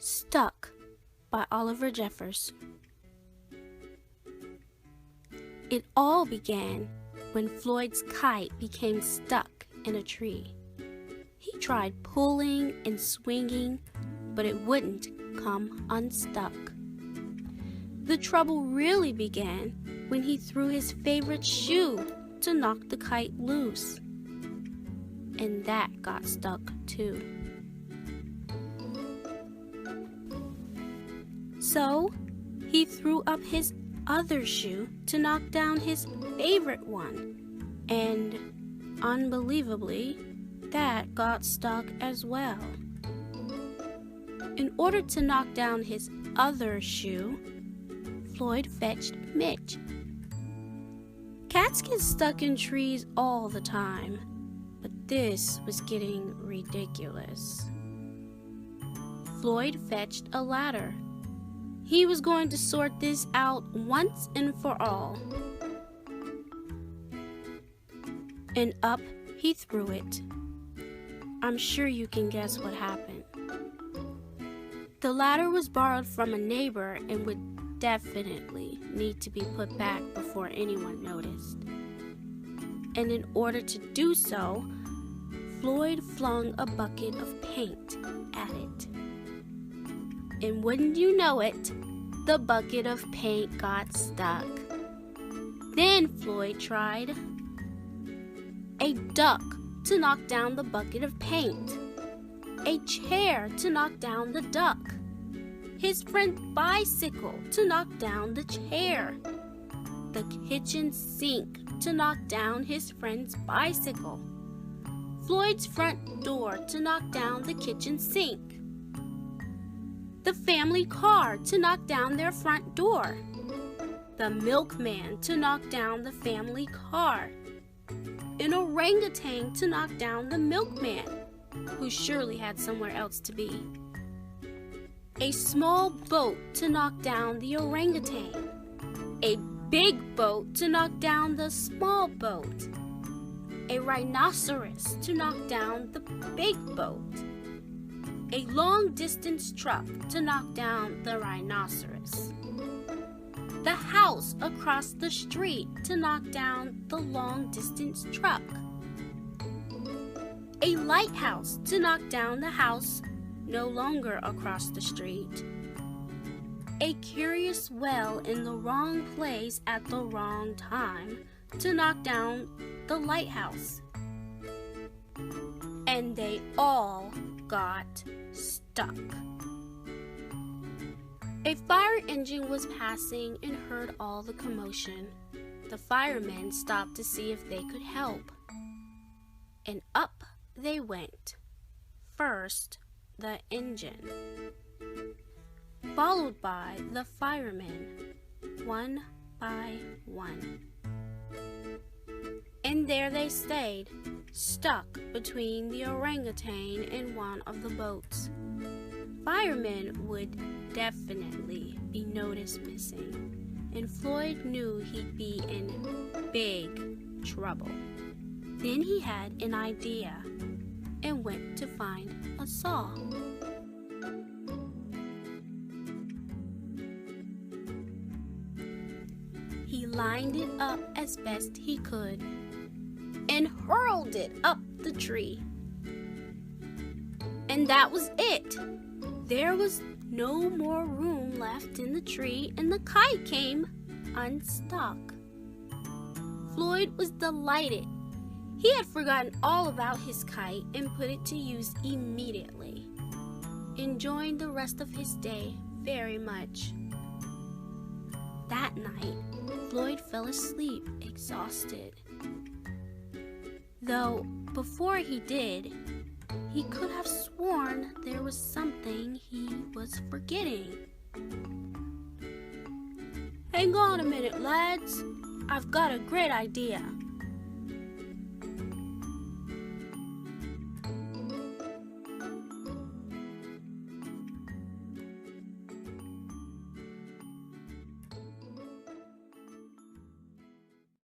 Stuck by Oliver Jeffers. It all began when Floyd's kite became stuck in a tree. He tried pulling and swinging, but it wouldn't come unstuck. The trouble really began when he threw his favorite shoe to knock the kite loose. And that got stuck too. So he threw up his other shoe to knock down his favorite one. And unbelievably, that got stuck as well. In order to knock down his other shoe, Floyd fetched Mitch. Cats get stuck in trees all the time, but this was getting ridiculous. Floyd fetched a ladder. He was going to sort this out once and for all. And up he threw it. I'm sure you can guess what happened. The ladder was borrowed from a neighbor and would definitely need to be put back before anyone noticed. And in order to do so, Floyd flung a bucket of paint at it. And wouldn't you know it, the bucket of paint got stuck. Then Floyd tried a duck to knock down the bucket of paint, a chair to knock down the duck, his friend's bicycle to knock down the chair, the kitchen sink to knock down his friend's bicycle, Floyd's front door to knock down the kitchen sink, the family car to knock down their front door, the milkman to knock down the family car, an orangutan to knock down the milkman, who surely had somewhere else to be, a small boat to knock down the orangutan, a big boat to knock down the small boat, a rhinoceros to knock down the big boat, a long-distance truck to knock down the rhinoceros, the house across the street to knock down the long-distance truck, a lighthouse to knock down the house no longer across the street, a curious well in the wrong place at the wrong time to knock down the lighthouse. And they all got stuck. A fire engine was passing and heard all the commotion. The firemen stopped to see if they could help. And up they went. First, the engine, followed by the firemen, one by one. And there they stayed, stuck between the orangutan and one of the boats. Firemen would definitely be noticed missing, and Floyd knew he'd be in big trouble. Then he had an idea and went to find a saw. He lined it up as best he could and hurled it up the tree. And that was it. There was no more room left in the tree, and the kite came unstuck. Floyd was delighted. He had forgotten all about his kite and put it to use immediately, enjoying the rest of his day very much. That night, Floyd fell asleep exhausted. Though before he did, he could have sworn there was something he was forgetting. Hang on a minute, lads. I've got a great idea.